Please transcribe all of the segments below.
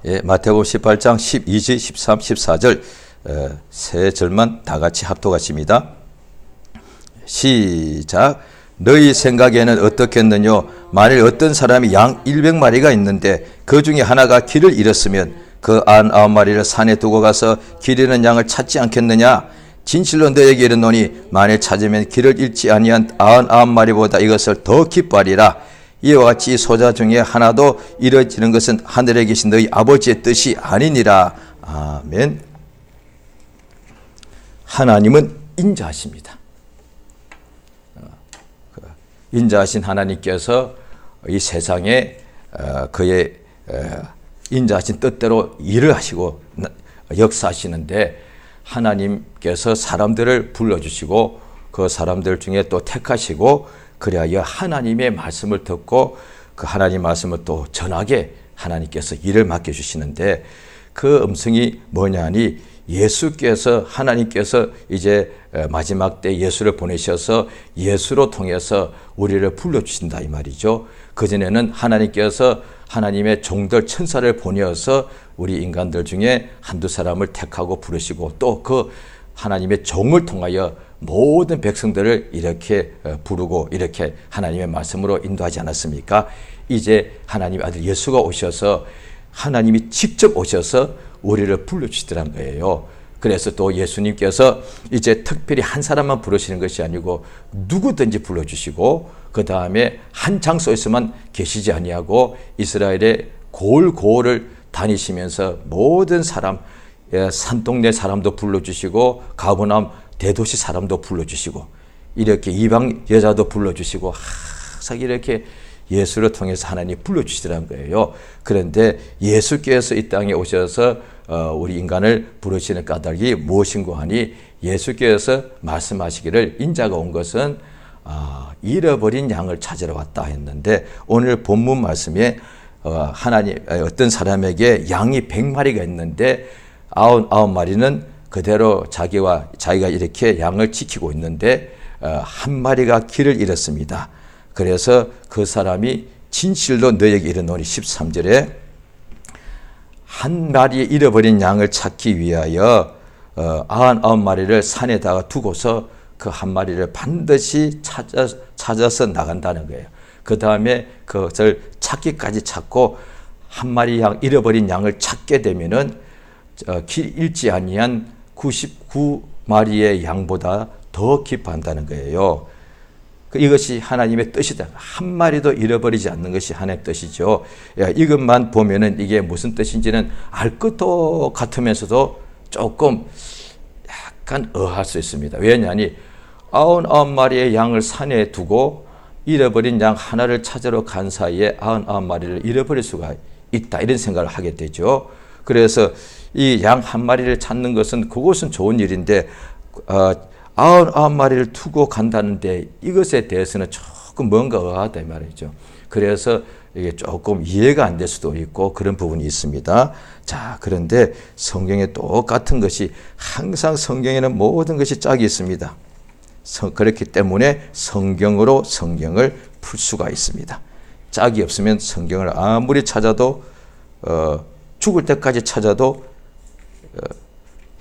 예, 마태복음 18장 12절, 13, 14절 세 절만 다 같이 합독하십니다. 시작. 너희 생각에는 어떻겠느냐? 만일 어떤 사람이 양 100마리가 있는데 그 중에 하나가 길을 잃었으면 그 99마리를 산에 두고 가서 길 잃은 양을 찾지 않겠느냐? 진실로 너에게 이르노니 만일 찾으면 길을 잃지 아니한 99마리보다 이것을 더 기뻐하리라. 이와 같이 소자 중에 하나도 잃어지는 것은 하늘에 계신 너희 아버지의 뜻이 아니니라. 아멘. 하나님은 인자하십니다. 인자하신 하나님께서 이 세상에 그의 인자하신 뜻대로 일을 하시고 역사하시는데, 하나님께서 사람들을 불러주시고 그 사람들 중에 또 택하시고, 그리하여 하나님의 말씀을 듣고 그 하나님 말씀을 또 전하게 하나님께서 일을 맡겨주시는데, 그 음성이 뭐냐니 예수께서, 하나님께서 이제 마지막 때 예수를 보내셔서 예수로 통해서 우리를 불러주신다 이 말이죠. 그전에는 하나님께서 하나님의 종들 천사를 보내어서 우리 인간들 중에 한두 사람을 택하고 부르시고 또 그 하나님의 종을 통하여 모든 백성들을 이렇게 부르고 이렇게 하나님의 말씀으로 인도하지 않았습니까? 이제 하나님의 아들 예수가 오셔서 하나님이 직접 오셔서 우리를 불러주시더란 거예요. 그래서 또 예수님께서 이제 특별히 한 사람만 부르시는 것이 아니고 누구든지 불러주시고, 그 다음에 한 장소에서만 계시지 아니하고 이스라엘의 고을고을을 다니시면서 모든 사람, 산동네 사람도 불러주시고 가버나움 대도시 사람도 불러주시고 이렇게 이방 여자도 불러주시고 항상 이렇게 예수를 통해서 하나님이 불러주시더란 거예요. 그런데 예수께서 이 땅에 오셔서 우리 인간을 부르시는 까닭이 무엇인고 하니, 예수께서 말씀하시기를 인자가 온 것은 잃어버린 양을 찾으러 왔다 했는데, 오늘 본문 말씀에 하나님 어떤 사람에게 양이 100마리가 있는데 99마리는 그대로 자기가 이렇게 양을 지키고 있는데 한 마리가 길을 잃었습니다. 그래서 그 사람이 진실로 너에게 이르노니 13절에 한 마리의 잃어버린 양을 찾기 위하여 99마리를 산에다가 두고서 그 한 마리를 반드시 찾아서 나간다는 거예요. 그 다음에 그것을 찾기까지 찾고 한 마리 양, 잃어버린 양을 찾게 되면은 길 잃지 아니한 99마리의 양보다 더 기뻐한다는 거예요. 이것이 하나님의 뜻이다. 한 마리도 잃어버리지 않는 것이 하나님의 뜻이죠. 이것만 보면은 이게 무슨 뜻인지는 알 것도 같으면서도 조금 약간 의아할 수 있습니다. 왜냐하니 99마리의 양을 산에 두고 잃어버린 양 하나를 찾으러 간 사이에 99마리를 잃어버릴 수가 있다, 이런 생각을 하게 되죠. 그래서 이 양 한 마리를 찾는 것은 그것은 좋은 일인데 99마리를 두고 간다는데 이것에 대해서는 조금 뭔가 의아하다 이 말이죠. 그래서 이게 조금 이해가 안 될 수도 있고 그런 부분이 있습니다. 자, 그런데 성경에 똑같은 것이, 항상 성경에는 모든 것이 짝이 있습니다. 그렇기 때문에 성경으로 성경을 풀 수가 있습니다. 짝이 없으면 성경을 아무리 찾아도 죽을 때까지 찾아도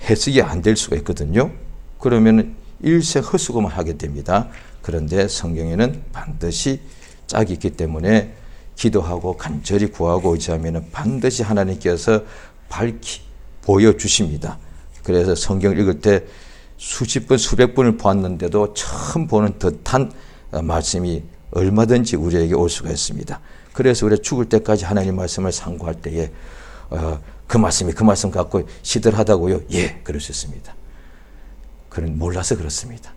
해석이 안 될 수가 있거든요. 그러면 일생 헛수고만 하게 됩니다. 그런데 성경에는 반드시 짝이 있기 때문에 기도하고 간절히 구하고 의지하면 반드시 하나님께서 밝히 보여주십니다. 그래서 성경을 읽을 때 수십 번, 수백 번을 보았는데도 처음 보는 듯한 말씀이 얼마든지 우리에게 올 수가 있습니다. 그래서 우리가 죽을 때까지 하나님 말씀을 상고할 때에 그 말씀 갖고 시들하다고요? 예, 그럴 수 있습니다. 그는 몰라서 그렇습니다.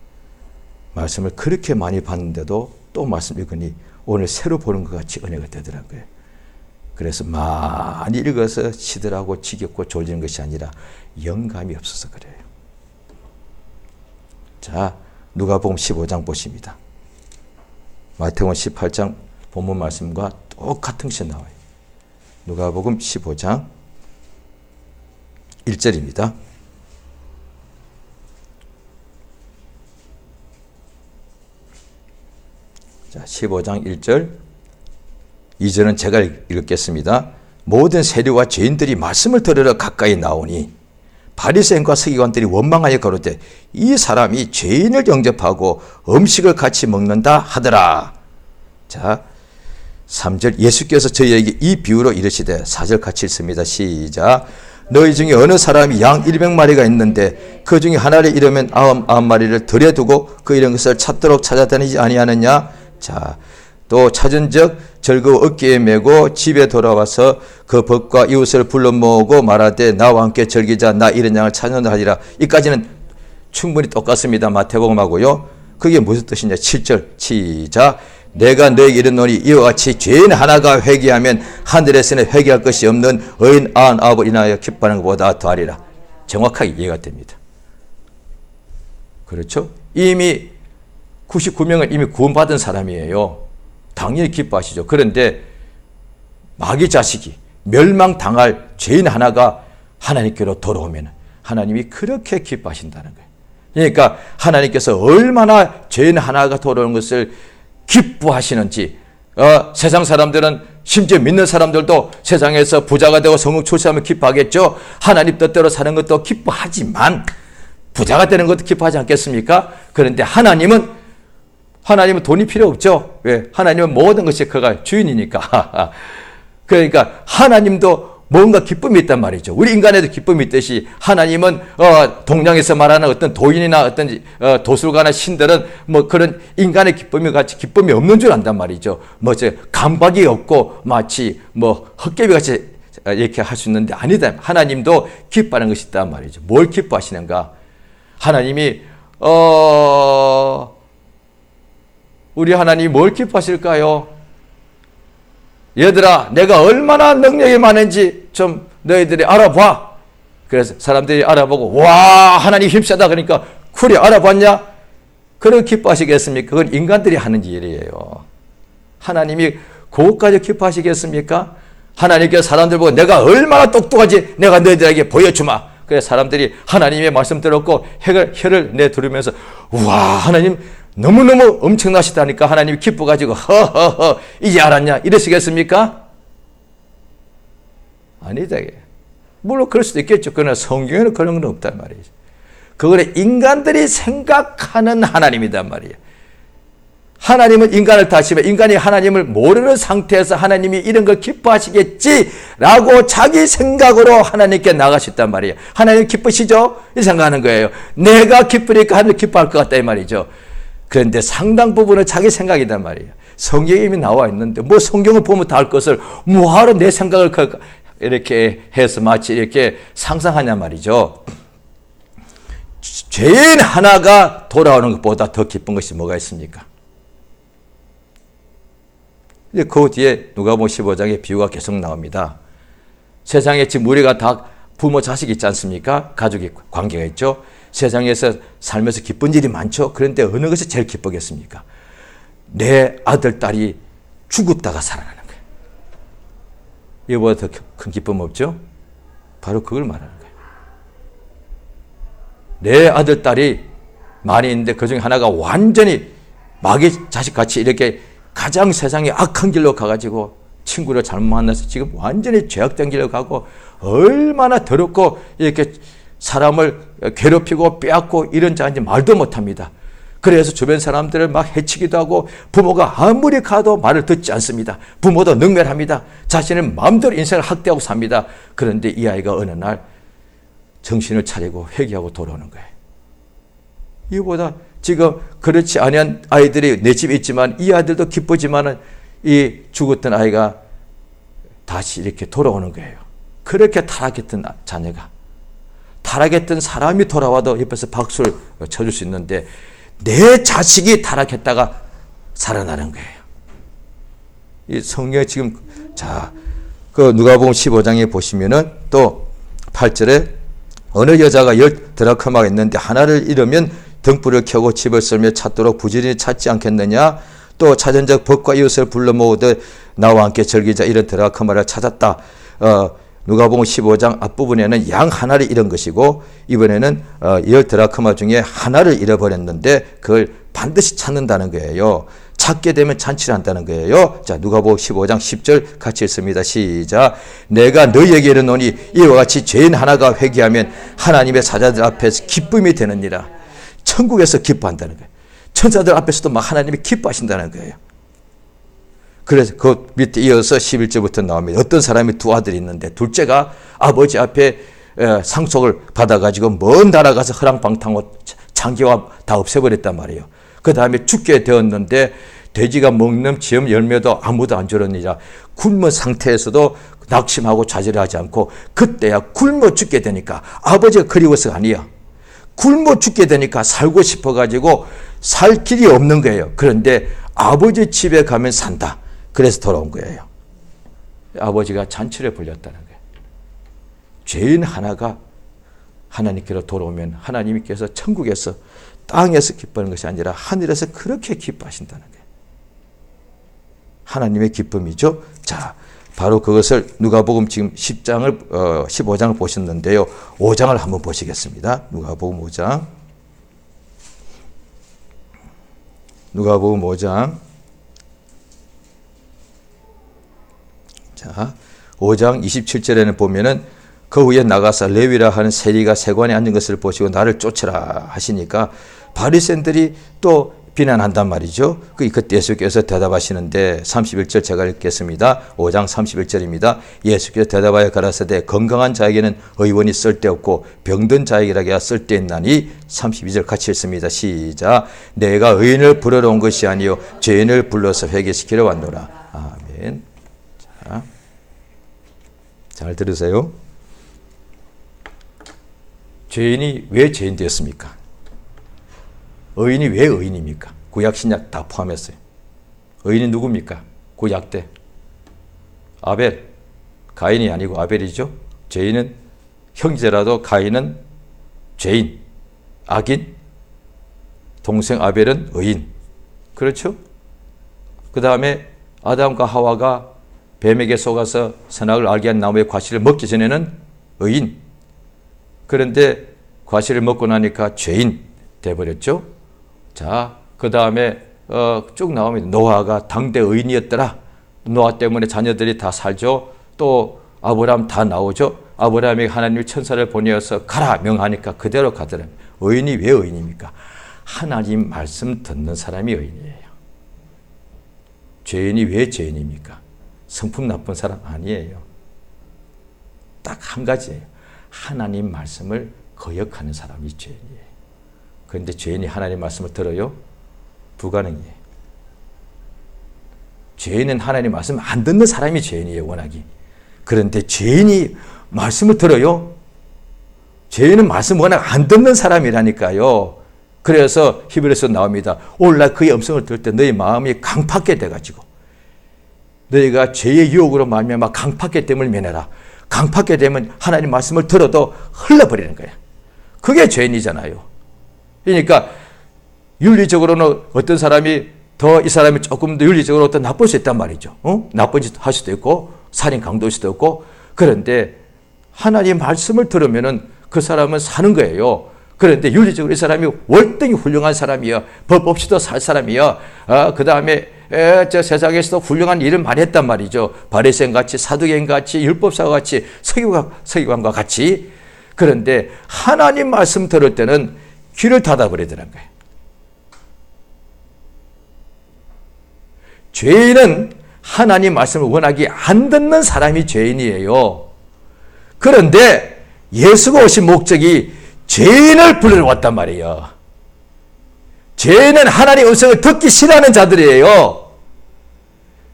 말씀을 그렇게 많이 봤는데도 또 말씀 읽으니 오늘 새로 보는 것 같이 은혜가 되더라고요. 그래서 많이 읽어서 시들하고 지겹고 졸리는 것이 아니라 영감이 없어서 그래요. 자, 누가복음 15장 보십니다. 마태복음 18장 본문 말씀과 똑같은 것이 나와요. 누가복음 15장 1절입니다. 자, 15장 1절, 2절은 제가 읽겠습니다. 모든 세리와 죄인들이 말씀을 들으러 가까이 나오니 바리새인과 서기관들이 원망하여 가로되 이 사람이 죄인을 영접하고 음식을 같이 먹는다 하더라. 자, 3절 예수께서 저희에게 이 비유로 이르시되 4절 같이 읽습니다. 시작. 너희 중에 어느 사람이 양 100마리가 있는데 그 중에 하나를 잃으면 99마리를 들에 두고 그 잃은 것을 찾도록 찾아다니지 아니하느냐. 자, 또 찾은즉 절구 어깨에 메고 집에 돌아와서 그 벗과 이웃을 불러 모으고 말하되 나와 함께 즐기자. 나 잃은 양을 찾는다 하리라. 이까지는 충분히 똑같습니다. 마태복음하고요. 그게 무슨 뜻이냐. 7절 시작. 내가 너에게 이르노니 이와 같이 죄인 하나가 회개하면 하늘에서는 회개할 것이 없는 의인 99을 인하여 기뻐하는 것보다 더하리라. 정확하게 이해가 됩니다. 그렇죠? 이미 99명은 이미 구원받은 사람이에요. 당연히 기뻐하시죠. 그런데 마귀 자식이 멸망당할 죄인 하나가 하나님께로 돌아오면 하나님이 그렇게 기뻐하신다는 거예요. 그러니까 하나님께서 얼마나 죄인 하나가 돌아오는 것을 기뻐하시는지, 세상 사람들은 심지어 믿는 사람들도 세상에서 부자가 되고 성공 출세하면 기뻐하겠죠. 하나님 뜻대로 사는 것도 기뻐하지만 부자가 되는 것도 기뻐하지 않겠습니까? 그런데 하나님은 돈이 필요 없죠. 왜? 하나님은 모든 것이 그가 주인이니까. 그러니까 하나님도 뭔가 기쁨이 있단 말이죠. 우리 인간에도 기쁨이 있듯이 하나님은 동양에서 말하는 어떤 도인이나 어떤 도술가나 신들은 뭐 그런 인간의 기쁨이 같이 기쁨이 없는 줄 안단 말이죠. 감박이 없고 마치 헛개비 같이 이렇게 할 수 있는데 아니다. 하나님도 기뻐하는 것이 있단 말이죠. 뭘 기뻐하시는가? 하나님이 우리 하나님이 뭘 기뻐하실까요? 얘들아, 내가 얼마나 능력이 많은지 좀 너희들이 알아봐. 그래서 사람들이 알아보고 와, 하나님 힘세다. 그러니까 그래, 알아봤냐? 그런 기뻐하시겠습니까? 그건 인간들이 하는 일이에요. 하나님이 그것까지 기뻐하시겠습니까? 하나님께서 사람들 보고 내가 얼마나 똑똑하지 내가 너희들에게 보여주마. 그래서 사람들이 하나님의 말씀 들었고 혀를 내두르면서 와, 하나님 너무너무 엄청나시다니까 하나님이 기뻐가지고 허허허 이제 알았냐 이러시겠습니까? 아니다. 물론 그럴 수도 있겠죠. 그러나 성경에는 그런 건 없단 말이죠. 그거는 인간들이 생각하는 하나님이란 말이에요. 하나님은 인간을 다시면 인간이 하나님을 모르는 상태에서 하나님이 이런 걸 기뻐하시겠지라고 자기 생각으로 하나님께 나가셨단 말이에요. 하나님 기쁘시죠? 이 생각하는 거예요. 내가 기쁘니까 하나님 기뻐할 것 같다 이 말이죠. 그런데 상당 부분은 자기 생각이란 말이에요. 성경에 이미 나와 있는데 뭐 성경을 보면 다 알 것을 뭐하러 내 생각을 이렇게 해서 마치 이렇게 상상하냐 말이죠. 죄인 하나가 돌아오는 것보다 더 기쁜 것이 뭐가 있습니까? 그 뒤에 누가복음 15장의 비유가 계속 나옵니다. 세상에 지금 우리가 다 부모 자식 있지 않습니까? 가족의 관계가 있죠. 세상에서 살면서 기쁜 일이 많죠. 그런데 어느 것이 제일 기쁘겠습니까? 내 아들, 딸이 죽었다가 살아나는 거예요. 이거보다 더 큰 기쁨 없죠? 바로 그걸 말하는 거예요. 내 아들, 딸이 많이 있는데 그중에 하나가 완전히 마귀 자식같이 이렇게 가장 세상에 악한 길로 가가지고 친구를 잘못 만나서 지금 완전히 죄악된 길로 가고 얼마나 더럽고 이렇게 사람을 괴롭히고 빼앗고 이런 자인지 말도 못합니다. 그래서 주변 사람들을 막 해치기도 하고 부모가 아무리 가도 말을 듣지 않습니다. 부모도 능멸합니다. 자신은 마음대로 인생을 학대하고 삽니다. 그런데 이 아이가 어느 날 정신을 차리고 회개하고 돌아오는 거예요. 이보다 지금 그렇지 않은 아이들이 내 집에 있지만 이 아들도 기쁘지만은 이 죽었던 아이가 다시 이렇게 돌아오는 거예요. 그렇게 타락했던 자녀가 타락했던 사람이 돌아와도 옆에서 박수를 쳐줄 수 있는데 내 자식이 타락했다가 살아나는 거예요. 이 성경에 지금 그 누가복음 15장에 보시면은 또 8절에 어느 여자가 10 드라크마가 있는데 하나를 잃으면 등불을 켜고 집을 썰며 찾도록 부지런히 찾지 않겠느냐. 또 찾은즉 벗과 이웃을 불러 모으되 나와 함께 즐기자. 이런 드라크마를 찾았다. 누가복음 15장 앞부분에는 양 하나를 잃은 것이고 이번에는 10 드라크마 중에 하나를 잃어버렸는데 그걸 반드시 찾는다는 거예요. 찾게 되면 잔치를 한다는 거예요. 자, 누가복음 15장 10절 같이 읽습니다. 시작. 내가 너희에게 이르노니 이와 같이 죄인 하나가 회개하면 하나님의 사자들 앞에서 기쁨이 되느니라. 천국에서 기뻐한다는 거예요. 천사들 앞에서도 막 하나님이 기뻐하신다는 거예요. 그래서 그 밑에 이어서 11절부터 나옵니다. 어떤 사람이 두 아들이 있는데 둘째가 아버지 앞에 상속을 받아가지고 먼 나라 가서 허랑방탕하고 장기와 다 없애버렸단 말이에요. 그 다음에 죽게 되었는데 돼지가 먹는 지음 열매도 아무도 안 주느니라. 굶은 상태에서도 낙심하고 좌절하지 않고 그때야 굶어 죽게 되니까 아버지가 그리워서가 아니야. 굶어 죽게 되니까 살고 싶어가지고 살 길이 없는 거예요. 그런데 아버지 집에 가면 산다. 그래서 돌아온 거예요. 아버지가 잔치를 벌렸다는 거예요. 죄인 하나가 하나님께로 돌아오면 하나님께서 천국에서 땅에서 기뻐하는 것이 아니라 하늘에서 그렇게 기뻐하신다는 거예요. 하나님의 기쁨이죠. 자, 바로 그것을 누가복음 지금 15장을 보셨는데요. 5장을 한번 보시겠습니다. 누가복음 5장. 누가복음 5장. 자, 5장 27절에는 보면은 그 후에 나가서 레위라 하는 세리가 세관에 앉은 것을 보시고 나를 쫓으라 하시니까 바리새인들이 또 비난한단 말이죠. 그때 예수께서 대답하시는데 31절 제가 읽겠습니다. 5장 31절입니다. 예수께서 대답하여 가라사대 건강한 자에게는 의원이 쓸데없고 병든 자에게라 쓸데있나니 32절 같이 읽습니다. 시작. 내가 의인을 부르러 온 것이 아니요 죄인을 불러서 회개시키러 왔노라. 아멘. 자, 잘 들으세요. 죄인이 왜 죄인 되었습니까? 의인이 왜 의인입니까? 구약 신약 다 포함했어요. 의인이 누굽니까? 구약 때 아벨, 가인이 아니고 아벨이죠. 죄인은 형제라도 가인은 죄인, 악인, 동생 아벨은 의인. 그렇죠? 그 다음에 아담과 하와가 뱀에게 속아서 선악을 알게 한 나무의 과실을 먹기 전에는 의인. 그런데 과실을 먹고 나니까 죄인 돼버렸죠. 자, 그 다음에 쭉 나오면 노아가 당대 의인이었더라. 노아 때문에 자녀들이 다 살죠. 또 아브라함 다 나오죠. 아브라함이 하나님의 천사를 보내어서 가라 명하니까 그대로 가더라. 의인이 왜 의인입니까? 하나님 말씀 듣는 사람이 의인이에요. 죄인이 왜 죄인입니까? 성품 나쁜 사람 아니에요. 딱 한 가지예요. 하나님 말씀을 거역하는 사람이 죄인이에요. 그런데 죄인이 하나님 말씀을 들어요? 불가능이에요. 죄인은 하나님 말씀 안 듣는 사람이 죄인이에요, 워낙이. 그런데 죄인이 말씀을 들어요? 죄인은 말씀 워낙 안 듣는 사람이라니까요. 그래서 히브리서 나옵니다. 오늘날 그의 음성을 들을 때 너희 마음이 강팍게 돼가지고 너희가 죄의 유혹으로 말미암아 강팍게 됨을 면해라. 강팍게 되면 하나님 말씀을 들어도 흘러버리는 거야. 그게 죄인이잖아요. 그러니까 윤리적으로는 어떤 사람이 더 이 사람이 조금 더 윤리적으로 더 나쁠 수 있단 말이죠. 나쁜 짓 할 수도 있고 살인 강도일 수도 있고. 그런데 하나님 말씀을 들으면은 그 사람은 사는 거예요. 그런데 윤리적으로 이 사람이 월등히 훌륭한 사람이야. 법 없이도 살 사람이야. 그 다음에 저 세상에서도 훌륭한 일을 많이 했단 말이죠. 바리새인 같이 사두개인 같이 율법사와 같이 서기관과 같이. 그런데 하나님 말씀 들을 때는 귀를 닫아버리더란 거예요. 죄인은 하나님 말씀을 워낙에 안 듣는 사람이 죄인이에요. 그런데 예수가 오신 목적이 죄인을 부르러 왔단 말이에요. 죄인은 하나님의 음성을 듣기 싫어하는 자들이에요.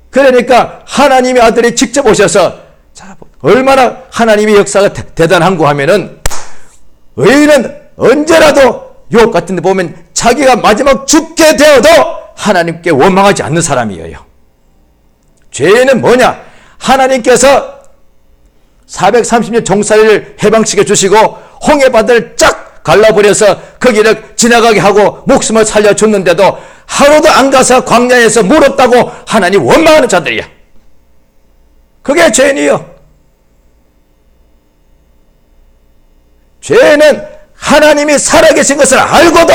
그러니까 하나님의 아들이 직접 오셔서 자, 얼마나 하나님의 역사가 대단한고 하면은 의인은 언제라도 유혹 같은 데 보면 자기가 마지막 죽게 되어도 하나님께 원망하지 않는 사람이에요. 죄인은 뭐냐? 하나님께서 430년 종살이를 해방시켜 주시고 홍해바다를 쫙 갈라버려서 거기를 지나가게 하고 목숨을 살려줬는데도 하루도 안 가서 광야에서 물었다고 하나님 원망하는 자들이야. 그게 죄인이요. 죄는 하나님이 살아계신 것을 알고도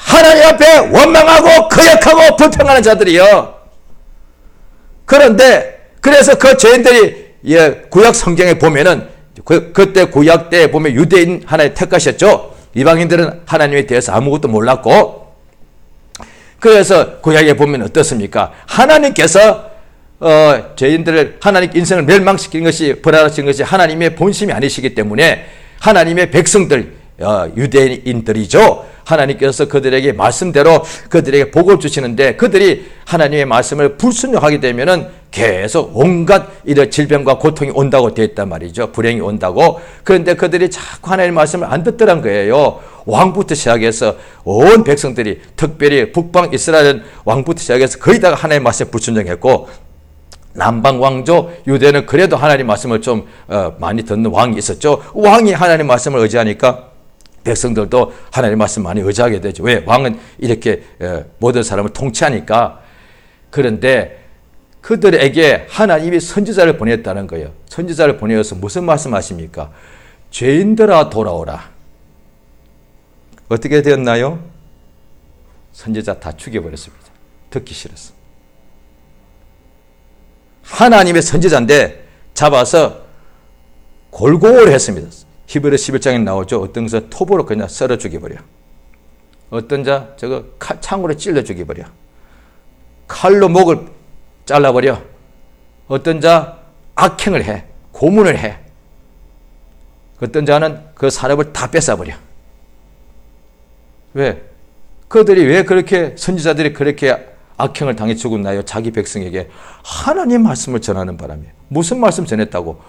하나님 앞에 원망하고 거역하고 불평하는 자들이요. 그런데 그래서 그 죄인들이 구약 성경에 보면은 그때 구약 때 보면 유대인 하나님 택하셨죠. 이방인들은 하나님에 대해서 아무것도 몰랐고, 그래서 구약에 보면 어떻습니까? 하나님께서 죄인들을 하나님 인생을 멸망시킨 것이 벌하신 것이 하나님의 본심이 아니시기 때문에 하나님의 백성들 유대인들이죠. 하나님께서 그들에게 말씀대로 그들에게 복을 주시는데 그들이 하나님의 말씀을 불순종하게 되면은 계속 온갖 이런 질병과 고통이 온다고 되어 있단 말이죠. 불행이 온다고. 그런데 그들이 자꾸 하나님의 말씀을 안 듣더란 거예요. 왕부터 시작해서 온 백성들이, 특별히 북방 이스라엘 왕부터 시작해서 거의 다 하나님의 말씀에 불순종했고, 남방 왕조 유대는 그래도 하나님 말씀을 좀 많이 듣는 왕이 있었죠. 왕이 하나님 말씀을 의지하니까 백성들도 하나님 말씀 많이 의지하게 되죠. 왜? 왕은 이렇게 모든 사람을 통치하니까. 그런데 그들에게 하나님이 선지자를 보냈다는 거예요. 선지자를 보내어서 무슨 말씀하십니까? 죄인들아 돌아오라. 어떻게 되었나요? 선지자 다 죽여버렸습니다. 듣기 싫었어. 하나님의 선지자인데 잡아서 골고루 했습니다. 히브리 11장에 나오죠. 어떤 것을 톱으로 그냥 썰어 죽여버려. 어떤 자 저거 창으로 찔러 죽여버려. 칼로 목을 잘라버려. 어떤 자 악행을 해. 고문을 해. 어떤 자는 그 사람을 다 뺏어버려. 왜? 그들이 왜 그렇게, 선지자들이 그렇게 악행을 당해 죽었나요? 자기 백성에게 하나님 말씀을 전하는 바람에. 무슨 말씀 전했다고?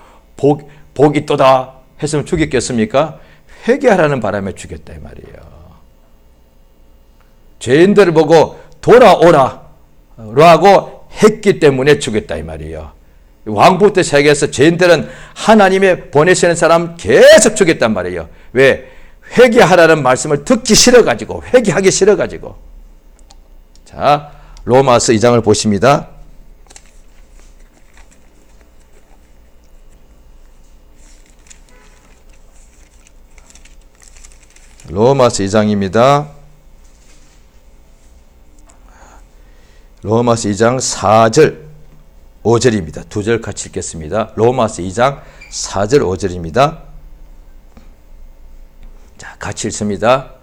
복이 있도다 했으면 죽였겠습니까? 회개하라는 바람에 죽였다 이 말이에요. 죄인들을 보고 돌아오라 라고 했기 때문에 죽였다 이 말이에요. 왕부터 시작해서 죄인들은 하나님의 보내시는 사람 계속 죽였단 말이에요. 왜? 회개하라는 말씀을 듣기 싫어가지고, 회개하기 싫어가지고. 자, 로마서 2장을 보십니다. 로마서 2장입니다. 로마서 2장 4절 5절입니다. 두 절 같이 읽겠습니다. 로마서 2장 4절 5절입니다. 자, 같이 읽습니다.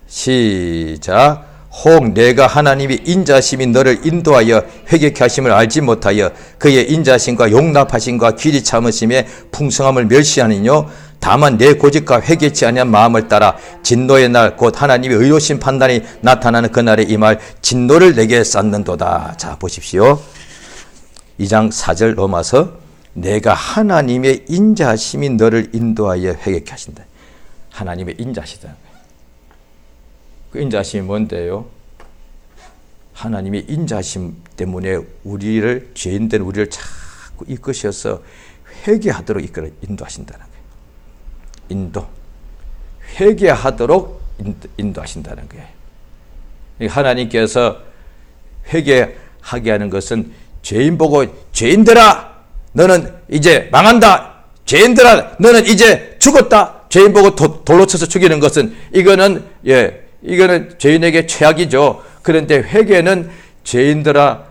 시작. 혹 내가 하나님의 인자심이 너를 인도하여 회개케 하심을 알지 못하여 그의 인자심과 용납하심과 길이 참으심의 풍성함을 멸시하느뇨. 다만 내 고집과 회개치 아니한 마음을 따라 진노의 날 곧 하나님의 의로우신 판단이 나타나는 그날에 임할 진노를 내게 쌓는도다. 자, 보십시오. 2장 4절 로마서, 내가 하나님의 인자심이 너를 인도하여 회개케 하신다. 하나님의 인자시다. 그 인자심이 뭔데요? 하나님의 인자심 때문에 우리를, 죄인된 우리를 자꾸 이끄셔서 회개하도록 인도하신다는 거예요. 인도. 회개하도록 인도하신다는 거예요. 하나님께서 회개하게 하는 것은 죄인 보고, 죄인들아 너는 이제 망한다. 죄인들아 너는 이제 죽었다. 죄인 보고 돌로 쳐서 죽이는 것은 이거는 죄인에게 최악이죠. 그런데 회개는 죄인들아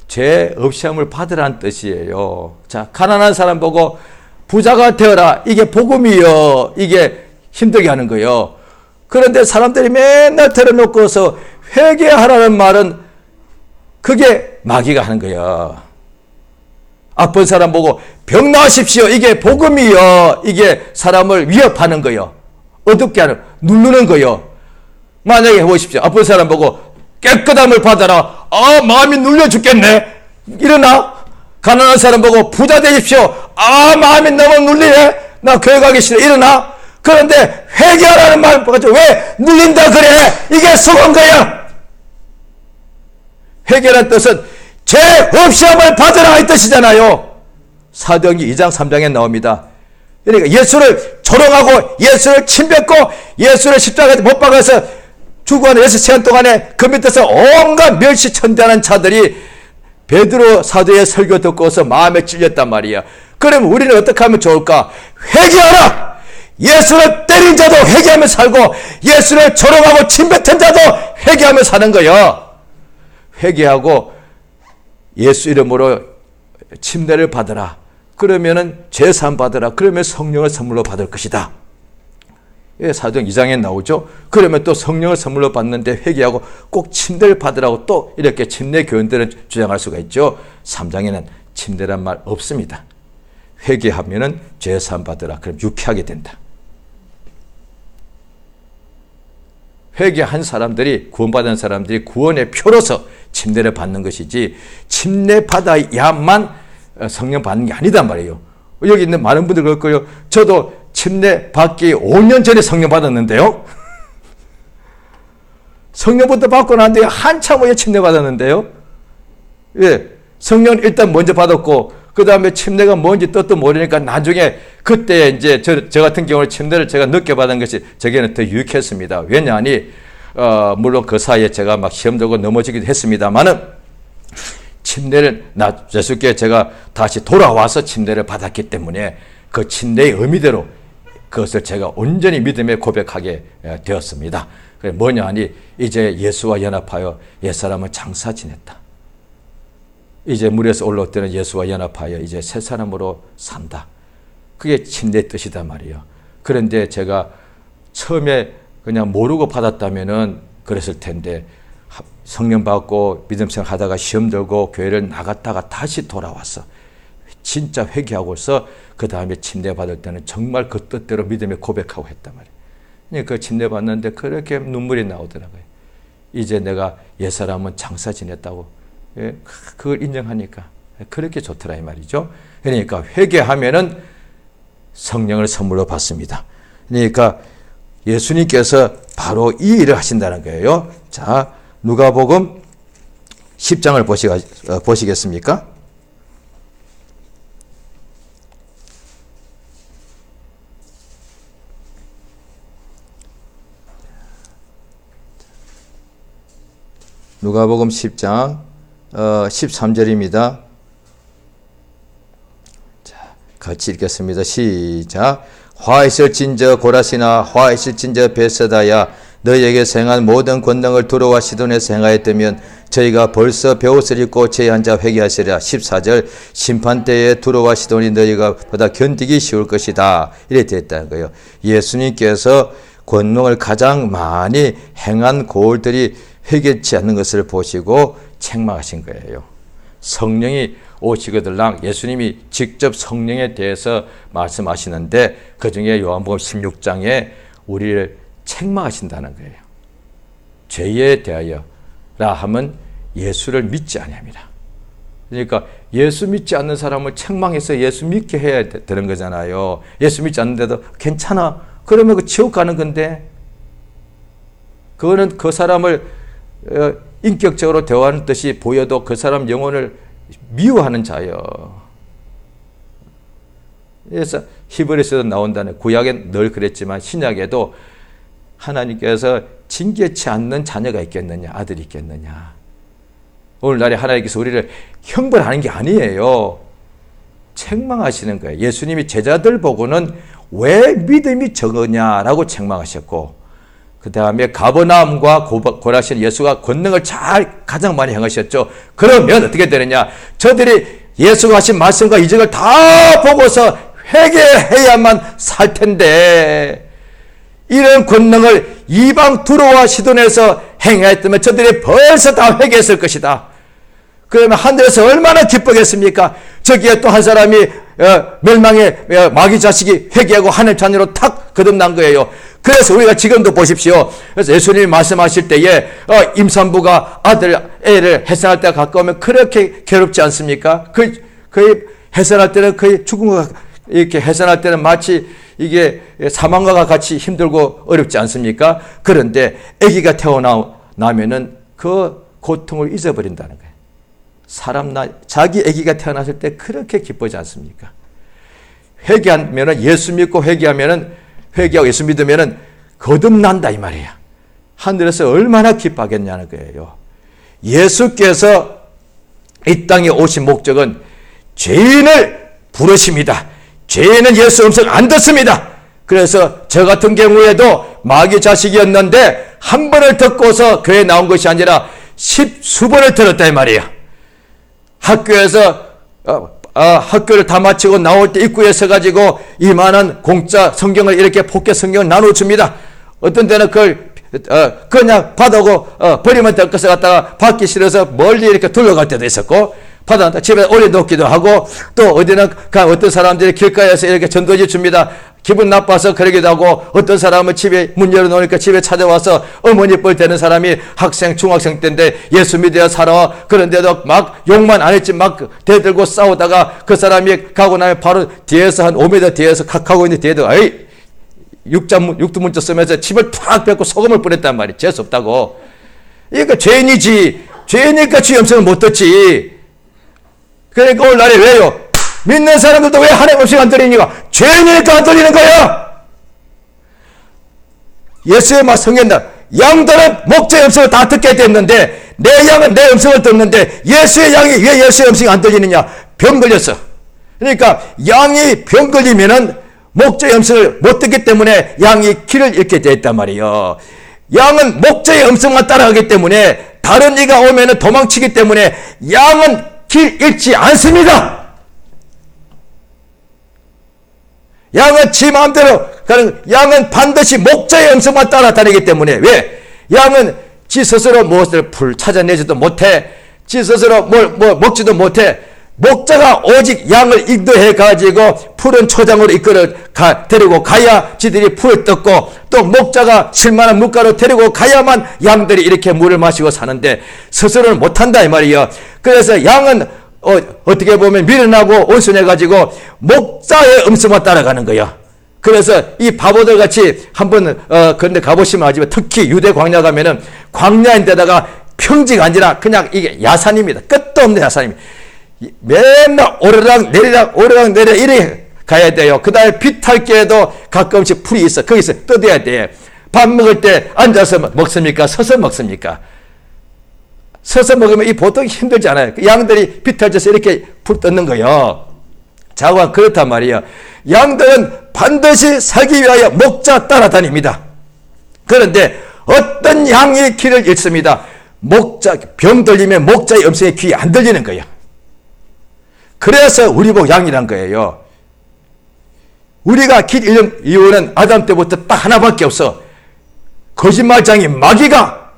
죄 없이 함을 받으라는 뜻이에요. 자, 가난한 사람 보고 부자가 되어라. 이게 복음이요. 이게 힘들게 하는 거예요. 그런데 사람들이 맨날 들어놓고서 회개하라는 말은 그게 마귀가 하는 거예요. 아픈 사람 보고 병 나으십시오. 이게 복음이요. 이게 사람을 위협하는 거요. 어둡게 하는, 누르는 거요. 만약에 해보십시오. 아픈 사람 보고 깨끗함을 받아라. 아, 마음이 눌려 죽겠네. 일어나. 가난한 사람 보고 부자 되십시오. 아, 마음이 너무 눌리네. 나 교회 가기 싫어. 일어나. 그런데 회개하라는 말 가지고 왜 눌린다 그래? 이게 속은 거야. 회개라는 뜻은 죄 없이 함을 받으라 이 뜻이잖아요. 사도행전 2장 3장에 나옵니다. 그러니까 예수를 조롱하고 예수를 침뱉고 예수를 십자가에 못 박아서 죽어가는 6시간 동안에 그 밑에서 온갖 멸시천대하는 자들이 베드로 사도의 설교 듣고서 마음에 찔렸단 말이야. 그럼 우리는 어떻게 하면 좋을까? 회개하라! 예수를 때린 자도 회개하며 살고 예수를 조롱하고 침뱉은 자도 회개하며 사는 거예요. 회개하고 예수 이름으로 침례를 받으라. 그러면은 제사함 받으라. 그러면 성령을 선물로 받을 것이다. 예, 사도행 2장에 나오죠. 그러면 또 성령을 선물로 받는데 회개하고 꼭 침례를 받으라고 또 이렇게 침례 교인들은 주장할 수가 있죠. 3장에는 침례란 말 없습니다. 회개하면은 제사함 받으라. 그럼 유쾌하게 된다. 회개한 사람들이, 구원받은 사람들이 구원의 표로서 침례를 받는 것이지 침례 받아야만 성령 받는 게 아니단 말이에요. 여기 있는 많은 분들 그럴 거예요. 저도 침례 받기 5년 전에 성령 받았는데요. 성령부터 받고 난 뒤에 한참 후에 침례 받았는데요. 예, 성령 일단 먼저 받았고 그 다음에 침례가 뭔지 뜻도 모르니까 나중에 그때 이제 저 같은 경우는 침례를 제가 늦게 받은 것이 저게는 더 유익했습니다. 왜냐하니 물론 그 사이에 제가 막 시험 들고 넘어지기도 했습니다만은 침례를 예수께 제가 다시 돌아와서 침례를 받았기 때문에 그 침례의 의미대로 그것을 제가 온전히 믿음에 고백하게 되었습니다. 그게 뭐냐 하니 이제 예수와 연합하여 옛사람은 장사 지냈다. 이제 물에서 올라올 때는 예수와 연합하여 이제 새 사람으로 산다. 그게 침례의 뜻이단 말이에요. 그런데 제가 처음에 그냥 모르고 받았다면은 그랬을 텐데 성령 받고 믿음 생활하다가 시험 들고 교회를 나갔다가 다시 돌아왔어. 진짜 회개하고서 그 다음에 침례 받을 때는 정말 그 뜻대로 믿음에 고백하고 했단 말이에요. 그 침례 받는데 그렇게 눈물이 나오더라고요. 이제 내가 옛사람은 장사 지냈다고 그걸 인정하니까 그렇게 좋더라 이 말이죠. 그러니까 회개하면은 성령을 선물로 받습니다. 그러니까 예수님께서 바로 이 일을 하신다는 거예요. 자, 누가복음 10장을 보시겠습니까? 누가복음 10장 13절입니다. 자, 같이 읽겠습니다. 시작. 화 있을진저 고라시나 화 있을진저 베세다야 너희에게 생한 모든 권능을 두로와 시돈에서 행하였다면 저희가 벌써 베옷을 입고 제한 자 회개하시리라. 14절 심판때에 두로와 시돈이 너희가 보다 견디기 쉬울 것이다. 이렇게 됐다는 거예요. 예수님께서 권능을 가장 많이 행한 고을들이 회개치 않는 것을 보시고 책망하신 거예요. 성령이 오시거들랑 예수님이 직접 성령에 대해서 말씀하시는데 그중에 요한복음 16장에 우리를 책망하신다는 거예요. 죄에 대하여라 하면 예수를 믿지 아니함이라. 그러니까 예수 믿지 않는 사람을 책망해서 예수 믿게 해야 되는 거잖아요. 예수 믿지 않는데도 괜찮아. 그러면 그 지옥 가는 건데 그거는 그 사람을 인격적으로 대화하는 듯이 보여도 그 사람 영혼을 미워하는 자예요. 그래서 히브리서도 나온다는 구약엔 늘 그랬지만 신약에도 하나님께서 징계치 않는 자녀가 있겠느냐, 아들이 있겠느냐. 오늘날에 하나님께서 우리를 형벌하는 게 아니에요. 책망하시는 거예요. 예수님이 제자들 보고는 왜 믿음이 적으냐라고 책망하셨고 그 다음에 가버나움과 고라신 예수가 권능을 가장 많이 행하셨죠. 그러면 어떻게 되느냐. 저들이 예수가 하신 말씀과 이적을 다 보고서 회개해야만 살 텐데 이런 권능을 이방 두로와 시돈에서 행하였다면 저들이 벌써 다 회개했을 것이다. 그러면 하늘에서 얼마나 기쁘겠습니까? 저기에 또 한 사람이 멸망의 마귀 자식이 회개하고 하늘 자녀로 탁 거듭난 거예요. 그래서 우리가 지금도 보십시오. 그래서 예수님이 말씀하실 때에 임산부가 애를 해산할 때가 가까우면 그렇게 괴롭지 않습니까? 거의 해산할 때는 거의 죽음과 이렇게 해산할 때는 마치 이게 사망과 같이 힘들고 어렵지 않습니까? 그런데 아기가 태어나면은 그 고통을 잊어버린다는 거예요. 자기 아기가 태어났을 때 그렇게 기쁘지 않습니까? 회개하면은 예수 믿고 회개하고 예수 믿으면은 거듭난다 이 말이야. 하늘에서 얼마나 기뻐하겠냐는 거예요. 예수께서 이 땅에 오신 목적은 죄인을 부르십니다. 죄인은 예수 음성 안 듣습니다. 그래서 저 같은 경우에도 마귀 자식이었는데 한 번을 듣고서 교회에 나온 것이 아니라 10수번을 들었다 이 말이에요. 학교에서 학교를 다 마치고 나올 때 입구에 서가지고 이만한 공짜 성경을 이렇게 포켓 성경을 나눠줍니다. 어떤 때는 그걸 그냥 받아오고 버리면 될 것을 갖다가 받기 싫어서 멀리 이렇게 돌려갈 때도 있었고, 받아다 집에 올려놓기도 하고, 또 어디는 어떤 사람들이 길가에서 이렇게 전도지 줍니다. 기분 나빠서 그러기도 하고, 어떤 사람은 집에 문 열어놓으니까 집에 찾아와서 어머니 뻘 대는 사람이 학생 중학생 때인데 예수 믿어야 살아. 그런데도 막 욕만 안 했지 막 대들고 싸우다가 그 사람이 가고 나면 바로 뒤에서 한 5m 뒤에서 가고 있는 뒤에도 에이 육두문자 쓰면서 침을 팍 뱉고 소금을 뿌렸단 말이야. 재수 없다고. 그러니까 죄인이지. 죄인이니까 주의 음성을 못 듣지. 그러니까 오늘날에 왜요? 믿는 사람들도 왜 하나님 음성 안 들리니까? 죄인이니까 안 들리는 거야. 예수의 말 성경다. 양들은 목자의 음성을 다 듣게 됐는데 내 양은 내 음성을 듣는데 예수의 양이 왜 예수의 음성이 안 들리느냐? 병 걸렸어. 그러니까 양이 병 걸리면은 목자의 음성을 못 듣기 때문에 양이 길을 잃게 되었단 말이에요. 양은 목자의 음성만 따라가기 때문에 다른 이가 오면 도망치기 때문에 양은 길 잃지 않습니다. 양은 지 마음대로 가는, 양은 반드시 목자의 음성만 따라다니기 때문에. 왜? 양은 지 스스로 무엇을 찾아내지도 못해. 지 스스로 뭘 먹지도 못해. 목자가 오직 양을 인도해 가지고 푸른 초장으로 데리고 가야 지들이 풀을 뜯고, 또 목자가 실만한 물가로 데리고 가야만 양들이 이렇게 물을 마시고 사는데 스스로는 못한다 이 말이에요. 그래서 양은 어떻게 보면 미련하고 온순해 가지고 목자의 음성만 따라가는 거야. 그래서 이 바보들 같이 한번 그런데 가보시면 알지만, 특히 유대 광야 가면은 광야인데다가 평지가 아니라 그냥 이게 야산입니다. 끝도 없는 야산입니다. 맨날 오르락 내리락 오르락 내리락 이렇게 가야 돼요. 그 다음에 비탈길에도 가끔씩 풀이 있어. 거기서 뜯어야 돼. 밥 먹을 때 앉아서 먹습니까? 서서 먹습니까? 서서 먹으면 이 보통 힘들지 않아요. 양들이 비탈져서 이렇게 풀 뜯는 거예요. 자고가 그렇단 말이에요. 양들은 반드시 살기 위하여 목자 따라다닙니다. 그런데 어떤 양이 길을 잃습니다. 병 들리면 목자의 음성이 귀에 안 들리는 거예요. 그래서 우리 복 양이란 거예요. 우리가 길 잃는 이유는 아담 때부터 딱 하나밖에 없어. 거짓말장이 마귀가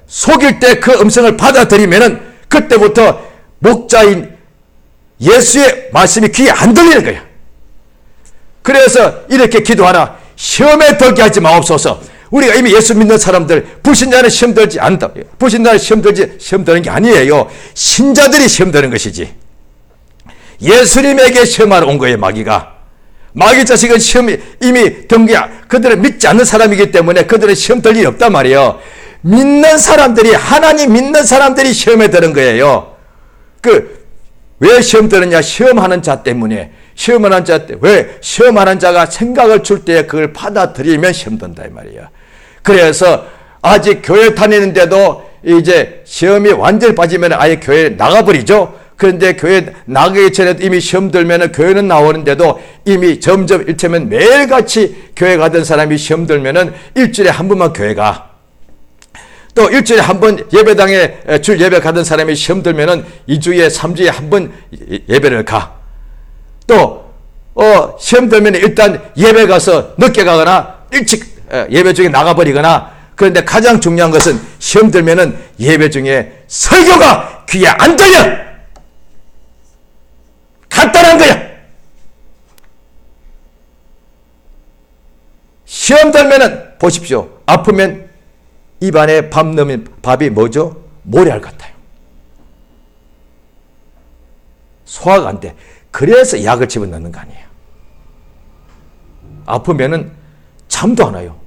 속일 때 그 음성을 받아들이면은 그때부터 목자인 예수의 말씀이 귀에 안 들리는 거예요. 그래서 이렇게 기도하라. 시험에 들게 하지 마옵소서. 우리가 이미 예수 믿는 사람들, 불신자는 시험 들지 않다. 불신자는 시험 드는 게 아니에요. 신자들이 시험 드는 것이지. 예수님에게 시험하러 온 거예요, 마귀가. 마귀 자식은 시험이 이미 등기야. 그들은 믿지 않는 사람이기 때문에 그들은 시험 들 일이 없단 말이에요. 믿는 사람들이, 하나님 믿는 사람들이 시험에 드는 거예요. 왜 시험 드느냐? 시험하는 자 때문에. 시험하는 자 때, 왜? 시험하는 자가 생각을 줄 때 그걸 받아들이면 시험 든다, 이 말이에요. 그래서 아직 교회 다니는데도 이제 시험이 완전히 빠지면 아예 교회 나가버리죠. 그런데 교회 나가기 전에도 이미 시험 들면 교회는 나오는데도 이미 점점 일테면 매일같이 교회 가던 사람이 시험 들면은 일주일에 한 번만 교회 가. 또 일주일에 한 번 예배당에 줄 예배 가던 사람이 시험 들면은 2주에 3주에 한 번 예배를 가. 또 시험 들면 일단 예배 가서 늦게 가거나 일찍 예배 중에 나가버리거나. 그런데 가장 중요한 것은 시험 들면은 예배 중에 설교가 귀에 안 들려. 간단한 거야. 시험 들면은 보십시오. 아프면 입안에 밥 넣으면 밥이 뭐죠? 모래알 같아요. 소화가 안 돼. 그래서 약을 집어넣는 거 아니에요. 아프면은 잠도 안 와요.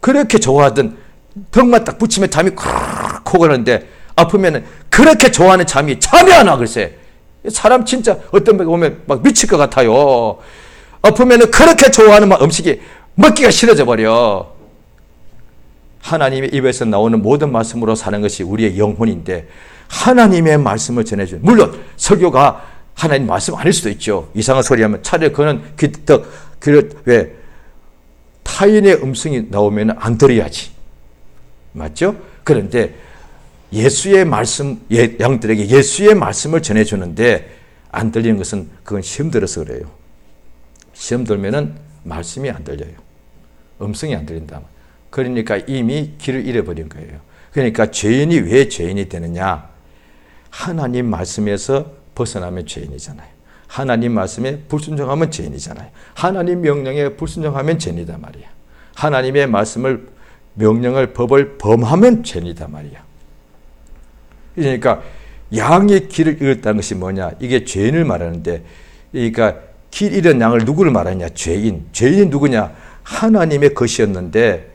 그렇게 좋아하던 턱만 딱 붙이면 잠이 콕 오는데 아프면은 그렇게 좋아하는 잠이 안 와. 글쎄. 사람 진짜 어떤 분 보면 막 미칠 것 같아요. 아프면은 그렇게 좋아하는 음식이 먹기가 싫어져 버려. 하나님의 입에서 나오는 모든 말씀으로 사는 것이 우리의 영혼인데 하나님의 말씀을 전해주는, 물론 설교가 하나님 말씀 아닐 수도 있죠. 이상한 소리 하면 차라리 그거는 왜? 타인의 음성이 나오면 안 들어야지. 맞죠? 그런데 예수의 말씀, 양들에게 예수의 말씀을 전해주는데 안 들리는 것은 그건 시험 들어서 그래요. 시험 들면은 말씀이 안 들려요. 음성이 안 들린다. 그러니까 이미 길을 잃어버린 거예요. 그러니까 죄인이 왜 죄인이 되느냐? 하나님 말씀에서 벗어나면 죄인이잖아요. 하나님 말씀에 불순종하면 죄인이잖아요. 하나님 명령에 불순종하면 죄인이다 말이야. 하나님의 말씀을, 명령을, 법을 범하면 죄인이다 말이야. 그러니까 양이 길을 잃었다는 것이 뭐냐? 이게 죄인을 말하는데, 그러니까 길 잃은 양을 누구를 말하냐? 죄인. 죄인이 누구냐? 하나님의 것이었는데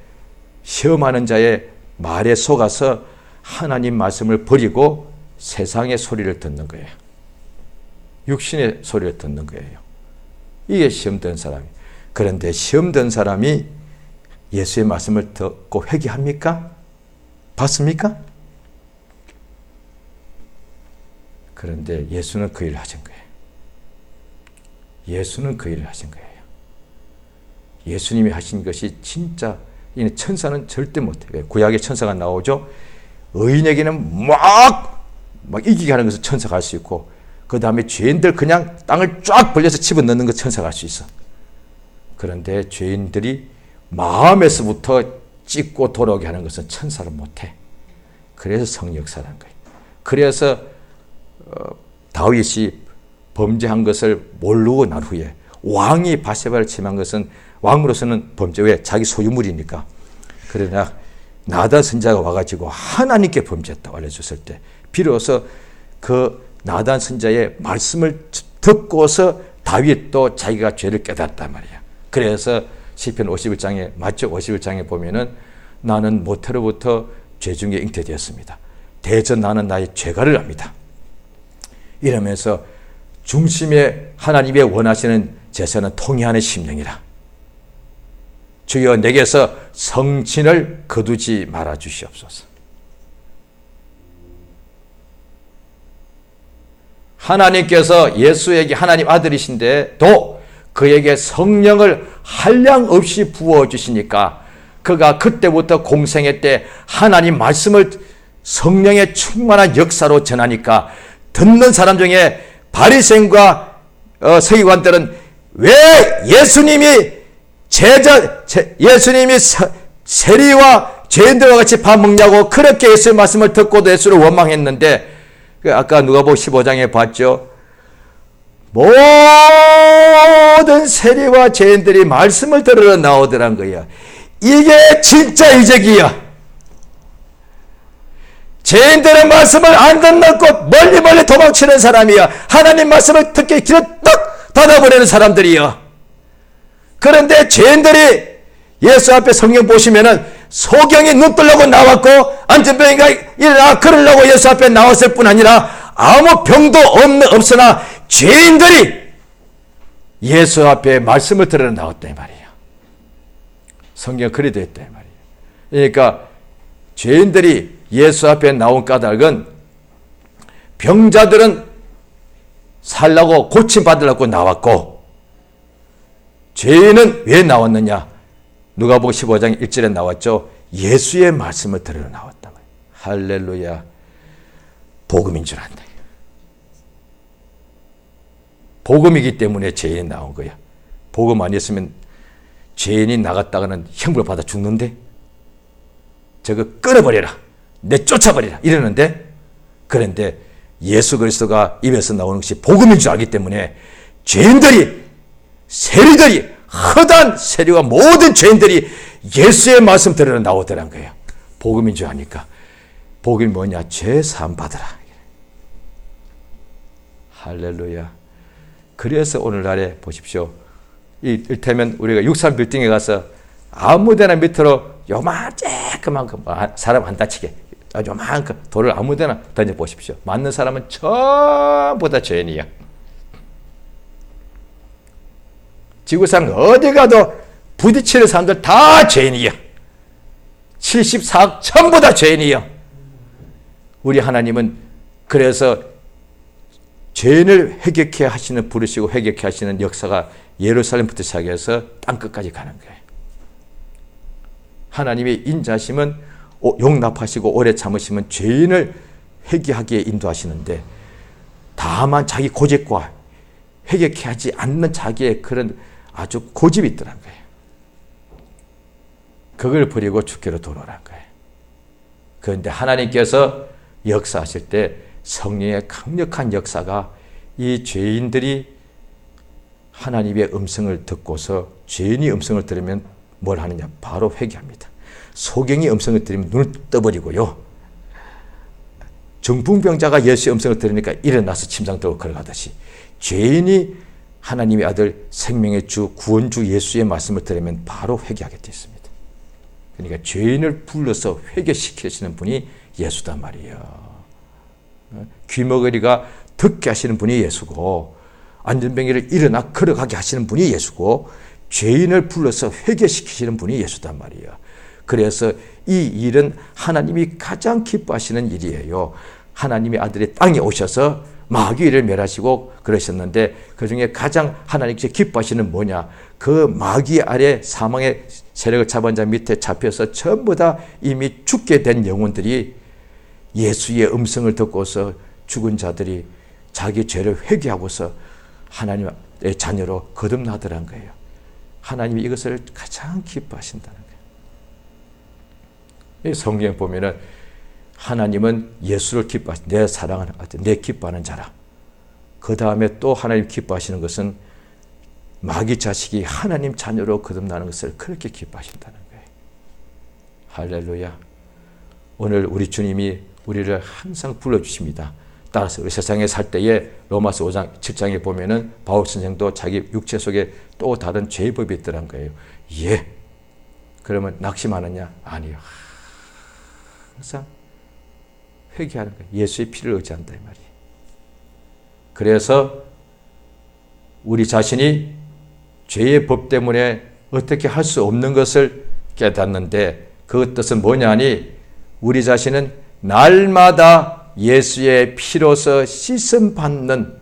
시험하는 자의 말에 속아서 하나님 말씀을 버리고 세상의 소리를 듣는 거예요. 육신의 소리를 듣는 거예요. 이게 시험 든 사람이에요. 그런데 시험 든 사람이 예수의 말씀을 듣고 회개합니까? 받습니까? 그런데 예수는 그 일을 하신 거예요. 예수는 그 일을 하신 거예요. 예수님이 하신 것이 진짜, 천사는 절대 못해요. 구약의 천사가 나오죠. 의인에게는 막 이기게 하는 것을 천사가 할 수 있고, 그 다음에 죄인들 그냥 땅을 쫙 벌려서 집어넣는 것 천사가 할 수 있어. 그런데 죄인들이 마음에서부터 찢고 돌아오게 하는 것은 천사를 못해. 그래서 성역사라는 거예요. 그래서 다윗이 범죄한 것을 모르고 난 후에 왕이 바세바를 침한 것은 왕으로서는 범죄, 왜? 자기 소유물이니까. 그러나 나단 선지자가 와가지고 하나님께 범죄했다고 알려줬을 때 비로소 그 나단 선지자의 말씀을 듣고서 다윗도 자기가 죄를 깨달았단 말이야. 그래서 시편 51장에 맞죠? 51장에 보면은 나는 모태로부터 죄 중에 잉태되었습니다. 대전 나는 나의 죄가를 압니다. 이러면서 중심에 하나님의 원하시는 제사는 통회하는 심령이라. 주여 내게서 성친을 거두지 말아 주시옵소서. 하나님께서 예수에게 하나님 아들이신데도 그에게 성령을 한량없이 부어주시니까 그가 그때부터 공생애 때 하나님 말씀을 성령의 충만한 역사로 전하니까 듣는 사람 중에 바리새인과 서기관들은 왜 예수님이 세리와 죄인들과 같이 밥 먹냐고 그렇게 예수의 말씀을 듣고도 예수를 원망했는데, 아까 누가복음 15장에 봤죠. 모든 세리와 죄인들이 말씀을 들으러 나오더란 거야. 이게 진짜 이적이야. 죄인들의 말씀을 안 듣고 멀리 도망치는 사람이야. 하나님 말씀을 듣기 길을 딱 닫아버리는 사람들이야. 그런데 죄인들이 예수 앞에 성경 보시면은 소경이 눈 뜨려고 나왔고 안전병이가 일어나 그러려고 예수 앞에 나왔을 뿐 아니라 아무 병도 없으나 죄인들이 예수 앞에 말씀을 들으러 나왔다 이 말이에요. 성경 그리 되어 있다 이 말이에요. 그러니까 죄인들이 예수 앞에 나온 까닭은 병자들은 살라고 고침받으려고 나왔고 죄인은 왜 나왔느냐? 누가복음 15장 1절에 나왔죠. 예수의 말씀을 들으러 나왔다. 할렐루야. 복음인 줄 안다. 복음이기 때문에 죄인이 나온 거야. 복음 아니었으면 죄인이 나갔다가는 형벌 받아 죽는데, 저거 끊어버려라, 내쫓아버리라 이러는데, 그런데 예수 그리스도가 입에서 나오는 것이 복음인 줄 알기 때문에 죄인들이, 세리들이, 허다한 세리와 모든 죄인들이 예수의 말씀 들으러 나오더란 거예요. 복음인 줄 아니까. 복음이 뭐냐? 죄 사함 받으라. 할렐루야. 그래서 오늘날에 보십시오. 이를테면 우리가 63빌딩에 가서 아무데나 밑으로 요만큼 사람 안 다치게 요만큼 돌을 아무데나 던져보십시오. 맞는 사람은 전부 다 죄인이야. 지구상 어디 가도 부딪히는 사람들 다 죄인이야. 74억 전부 다 죄인이야. 우리 하나님은 그래서 죄인을 회개케 하시는, 부르시고 회개케 하시는 역사가 예루살렘부터 시작해서 땅끝까지 가는 거예요. 하나님의 인자심은 용납하시고 오래 참으시면 죄인을 회개하기에 인도하시는데, 다만 자기 고집과 회개케 하지 않는 자기의 그런 아주 고집이 있더란 거예요. 그걸 버리고 주께로 돌아오란 거예요. 그런데 하나님께서 역사하실 때 성령의 강력한 역사가 이 죄인들이 하나님의 음성을 듣고서, 죄인이 음성을 들으면 뭘 하느냐? 바로 회개합니다. 소경이 음성을 들으면 눈을 떠버리고요. 중풍병자가 예수의 음성을 들으니까 일어나서 침상 들고 걸어가듯이, 죄인이 하나님의 아들 생명의 주 구원주 예수의 말씀을 들으면 바로 회개하게 되어 있습니다. 그러니까 죄인을 불러서 회개시키시는 분이 예수단 말이에요. 귀머거리가 듣게 하시는 분이 예수고, 안전병이를 일어나 걸어가게 하시는 분이 예수고, 죄인을 불러서 회개시키시는 분이 예수단 말이에요. 그래서 이 일은 하나님이 가장 기뻐하시는 일이에요. 하나님의 아들이 땅에 오셔서 마귀를 멸하시고 그러셨는데, 그 중에 가장 하나님께서 기뻐하시는 뭐냐? 그 마귀 아래 사망의 세력을 잡은 자 밑에 잡혀서 전부 다 이미 죽게 된 영혼들이 예수의 음성을 듣고서 죽은 자들이 자기 죄를 회개하고서 하나님의 자녀로 거듭나더란 거예요. 하나님이 이것을 가장 기뻐하신다는 거예요. 성경에 보면은 하나님은 예수를 기뻐하신, 내 사랑하는 아들, 내 기뻐하는 자라. 그 다음에 또 하나님 기뻐하시는 것은 마귀 자식이 하나님 자녀로 거듭나는 것을 그렇게 기뻐하신다는 거예요. 할렐루야. 오늘 우리 주님이 우리를 항상 불러주십니다. 따라서 우리 세상에 살 때에 로마서 5장 7장에 보면은 바울 선생도 자기 육체 속에 또 다른 죄법이 있더란 거예요. 예. 그러면 낙심하느냐? 아니요. 항상 회개하는 거예요. 예수의 피를 의지한다 이 말이에요. 그래서 우리 자신이 죄의 법 때문에 어떻게 할 수 없는 것을 깨닫는데, 그 뜻은 뭐냐니, 우리 자신은 날마다 예수의 피로서 씻음 받는,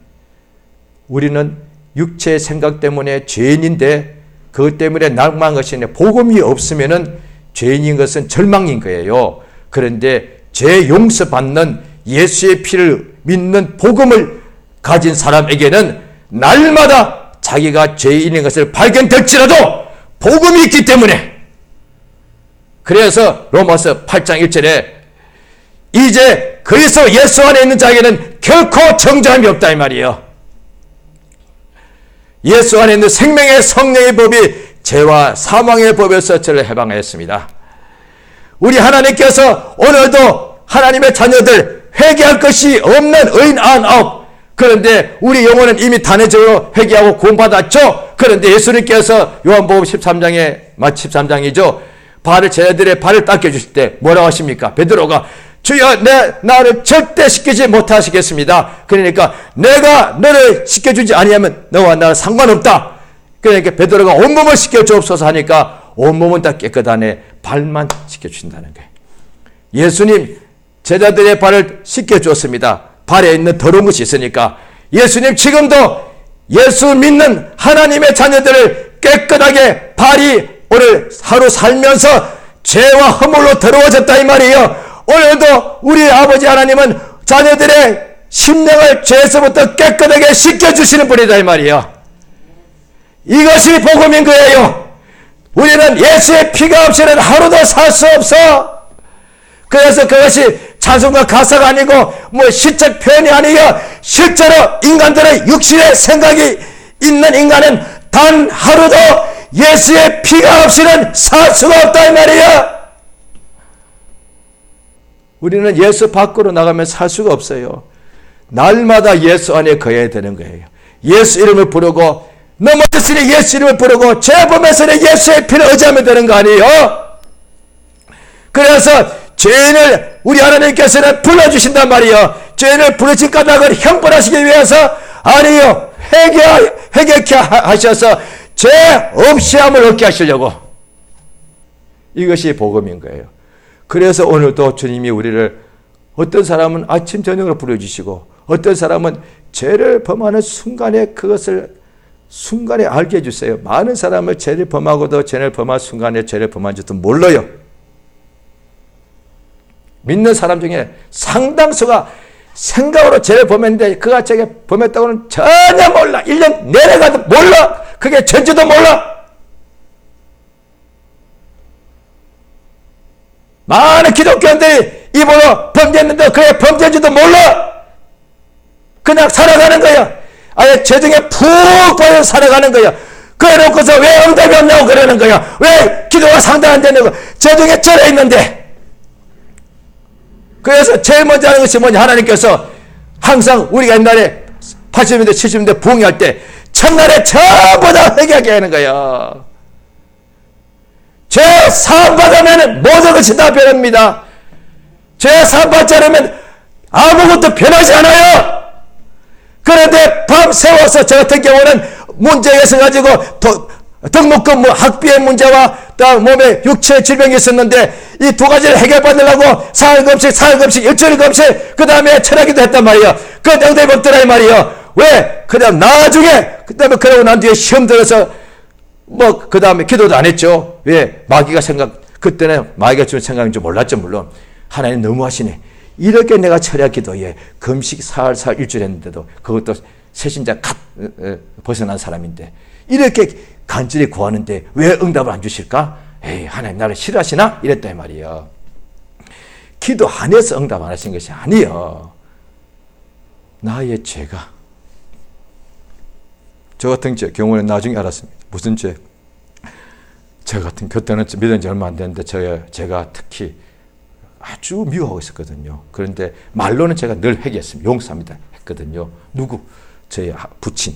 우리는 육체의 생각 때문에 죄인인데 그것 때문에 낙망한 것이 아니라, 복음이 없으면은 죄인인 것은 절망인 거예요. 그런데 죄 용서받는 예수의 피를 믿는 복음을 가진 사람에게는 날마다 자기가 죄인인 것을 발견될지라도 복음이 있기 때문에, 그래서 로마서 8장 1절에 이제 그리스도 예수 안에 있는 자에게는 결코 정죄함이 없다 이 말이에요. 예수 안에 있는 생명의 성령의 법이 죄와 사망의 법에서 저를 해방하였습니다. 우리 하나님께서 오늘도 하나님의 자녀들 회개할 것이 없는 의인 99, 그런데 우리 영혼은 이미 단회적으로 회개하고 구원받았죠. 그런데 예수님께서 요한복음 13장에, 마치 13장이죠. 제자들의 발을 닦여주실 때 뭐라고 하십니까? 베드로가 주여 나를 절대 씻기지 못하시겠습니다. 그러니까 내가 너를 씻겨주지 아니하면 너와 나는 상관없다. 그러니까 베드로가 온몸을 씻겨주옵소서 하니까 온몸은 다 깨끗하네, 발만 씻겨주신다는 거예요. 예수님 제자들의 발을 씻겨주었습니다. 발에 있는 더러운 것이 있으니까 예수님 지금도 예수 믿는 하나님의 자녀들을 깨끗하게, 발이 오늘 하루 살면서 죄와 허물로 더러워졌다 이 말이에요. 오늘도 우리 아버지 하나님은 자녀들의 심령을 죄에서부터 깨끗하게 씻겨주시는 분이다 이 말이에요. 이것이 복음인 거예요. 우리는 예수의 피가 없이는 하루도 살 수 없어. 그래서 그것이 찬송과 가사가 아니고 시적 표현이 아니에요. 실제로 인간들의 육신의 생각이 있는 인간은 단 하루도 예수의 피가 없이는 살 수가 없다 이 말이에요. 우리는 예수 밖으로 나가면 살 수가 없어요. 날마다 예수 안에 거해야 되는 거예요. 예수 이름을 부르고, 넘어졌으니 예수 이름을 부르고, 죄범에서는 예수의 피를 의지하면 되는 거 아니에요? 그래서 죄인을 우리 하나님께서는 불러주신단 말이에요. 죄인을 부르신 까닭을 형벌하시기 위해서 아니요, 회개케 하셔서 죄 없이 함을 얻게 하시려고. 이것이 복음인 거예요. 그래서 오늘도 주님이 우리를, 어떤 사람은 아침 저녁으로 부르주시고, 어떤 사람은 죄를 범하는 순간에 그것을 순간에 알게 해주세요. 많은 사람을 죄를 범하고도 죄를 범할 순간에 죄를 범한 줄도 몰라요. 믿는 사람 중에 상당수가 생각으로 죄를 범했는데 그가 죄를 범했다고는 전혀 몰라. 1년 내내 가도 몰라. 그게 죄인지도 몰라. 많은 기독교인들이 입으로 범죄했는데 그게 범죄인지도 몰라. 그냥 살아가는 거야. 아예 죄중에 푹 빠져 살아가는 거야. 그래놓고서 왜 응답이 없냐고 그러는 거야. 왜 기도가 상당 안 되냐고. 죄중에 절에 있는데. 그래서 제일 먼저 하는 것이 뭐냐. 하나님께서 항상 우리가 옛날에 80년대 70년대 부흥할 때 첫날에 전부 다 회개하게 하는 거야. 죄 사함받으면 모든 것이 다 변합니다. 죄 사함받지 않으면 아무것도 변하지 않아요. 그런데 밤 새워서 저 같은 경우는 문제가 있어가지고 등록금 학비의 문제와 몸에 육체 질병이 있었는데 이 두 가지를 해결받으려고 사흘금씩 일주일금씩 그 다음에 철학기도 했단 말이에요. 그 응답이 없더라 이 말이에요. 왜? 그 다음 나중에 그 다음에 그러고 난 뒤에 시험 들어서 그 다음에 기도도 안 했죠. 왜? 마귀가 그때는 마귀가 주는 생각인 줄 몰랐죠. 물론 하나님 너무하시네. 이렇게 내가 철야 기도에 금식 사흘 일주일 했는데도 그것도 새신자 벗어난 사람인데 이렇게 간절히 구하는데 왜 응답을 안 주실까? 에이, 하나님 나를 싫어하시나? 이랬단 말이에요. 기도 안 해서 응답 안 하신 것이 아니에요. 나의 죄가. 저 같은 경우는 나중에 알았습니다. 무슨 죄? 저 같은 그때는 믿은 지 얼마 안 됐는데 제가 특히 아주 미워하고 있었거든요. 그런데 말로는 제가 늘 회개했습니다. 용서합니다 했거든요. 누구? 저희 부친.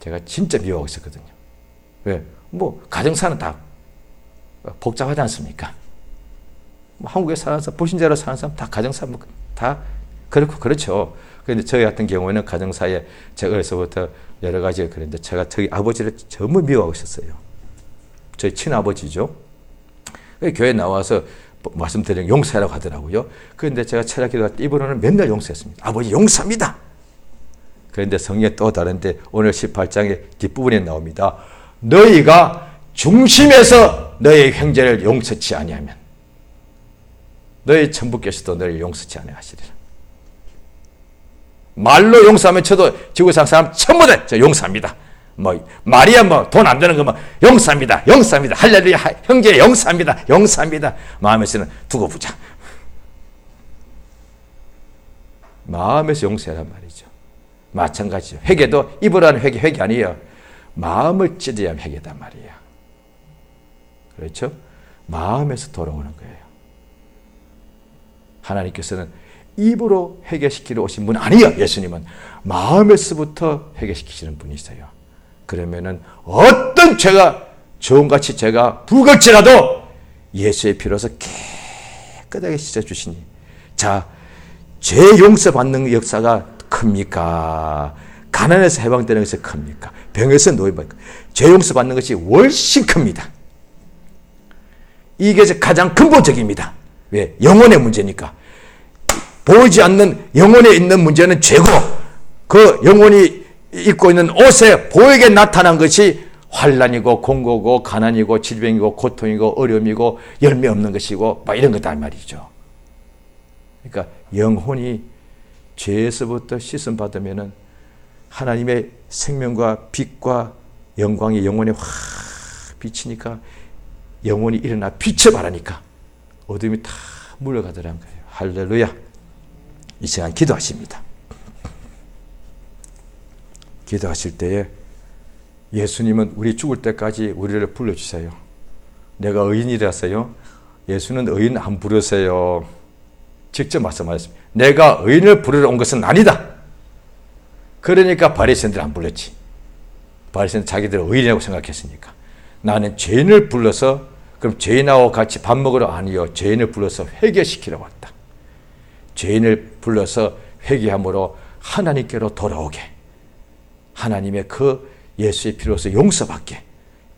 제가 진짜 미워하고 있었거든요. 왜? 가정사는 다 복잡하지 않습니까? 한국에 살아서 불신자로 사는 사람 다 가정사 다 그렇고 그렇죠. 그런데 저희 같은 경우에는 가정사에 제가 어려서부터 여러 가지가 그랬는데 제가 저희 아버지를 전부 미워하고 있었어요. 저희 친아버지죠. 교회 나와서 말씀드리는 용서하라고 하더라고요. 그런데 제가 철학기도할 때 입으로는 맨날 용서했습니다. 아버지 용서합니다. 그런데 성경에 또 다른데 오늘 18장의 뒷부분에 나옵니다. 너희가 중심에서 너희 형제를 용서치 아니하면 너희 천부께서도 너희를 용서치 아니하시리라. 말로 용서하면 저도 지구상 사람 전부 다 저 용서합니다. 말이야 돈 안 되는 거 용서합니다. 용서합니다. 할렐루야 형제 용서합니다. 용서합니다. 마음에서는 두고 보자. 마음에서 용서하란 말이죠. 마찬가지죠. 회개도 입으로 하는 회개 아니에요. 마음을 찢어야 회개단 말이에요. 그렇죠? 마음에서 돌아오는 거예요. 하나님께서는 입으로 회개시키러 오신 분 아니에요. 예수님은 마음에서부터 회개시키시는 분이세요. 그러면은 어떤 죄가 정같이 죄가 불걸지라도 예수의 피로서 깨끗하게 씻어주시니 자, 죄 용서받는 역사가 큽니까? 가난에서 해방되는 것이 큽니까? 병에서 노예받는 죄 용서받는 것이 훨씬 큽니다. 이게 가장 근본적입니다. 왜? 영혼의 문제니까. 보이지 않는 영혼에 있는 문제는 죄고 그 영혼이 입고 있는 옷에 보이게 나타난 것이 환난이고 공고고 가난이고 질병이고 고통이고 어려움이고 열매 없는 것이고 막 이런 거다 말이죠. 그러니까 영혼이 죄에서부터 씻음 받으면은 하나님의 생명과 빛과 영광이 영혼에 확 비치니까 영혼이 일어나 빛을 발하니까 어둠이 다 물러가더라는 거예요. 할렐루야. 이 시간 기도하십니다. 기도하실 때에 예수님은 우리 죽을 때까지 우리를 불러주세요. 내가 의인이라서요. 예수는 의인 안 부르세요. 직접 말씀하셨습니다. 내가 의인을 부르러 온 것은 아니다. 그러니까 바리새인들 안 불렀지. 바리새인들 자기들을 의인이라고 생각했으니까. 나는 죄인을 불러서 그럼 죄인하고 같이 밥 먹으러 아니요. 죄인을 불러서 회개시키러 왔다. 죄인을 불러서 회개함으로 하나님께로 돌아오게. 하나님의 그 예수의 피로서 용서받게.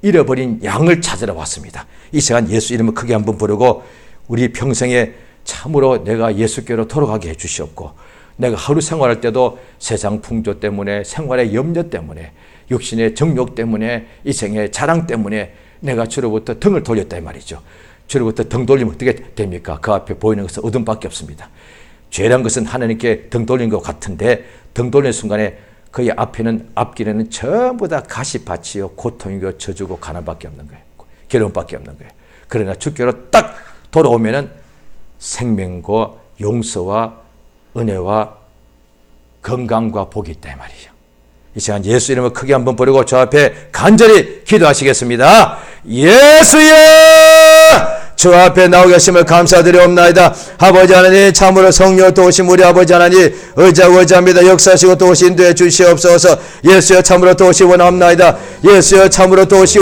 잃어버린 양을 찾으러 왔습니다. 이 시간 예수 이름을 크게 한번 부르고 우리 평생에 참으로 내가 예수께로 돌아가게 해주시옵고 내가 하루 생활할 때도 세상 풍조 때문에, 생활의 염려 때문에, 육신의 정욕 때문에, 이생의 자랑 때문에 내가 주로부터 등을 돌렸다 이 말이죠. 주로부터 등 돌리면 어떻게 됩니까? 그 앞에 보이는 것은 어둠밖에 없습니다. 죄란 것은 하나님께 등 돌린 것 같은데, 등 돌리는 순간에 그의 앞에는, 앞길에는 전부 다 가시밭이요, 고통이고 저주고 가난밖에 없는 거예요. 괴로움밖에 없는 거예요. 그러나 주께로 딱 돌아오면은 생명과 용서와 은혜와 건강과 복이 있다 이 말이죠. 이 시간 예수 이름을 크게 한번 부르고 저 앞에 간절히 기도하시겠습니다. 예수여, 주 앞에 나오 계심을 감사드리옵나이다. 아버지 하나님, 참으로 성령 또 오신 우리 아버지 하나님 의지하고 의지합니다. 역사하시고 또 오신 인도해 주시옵소서. 예수여, 참으로 또 오시 원합나이다. 예수여, 참으로 또 오시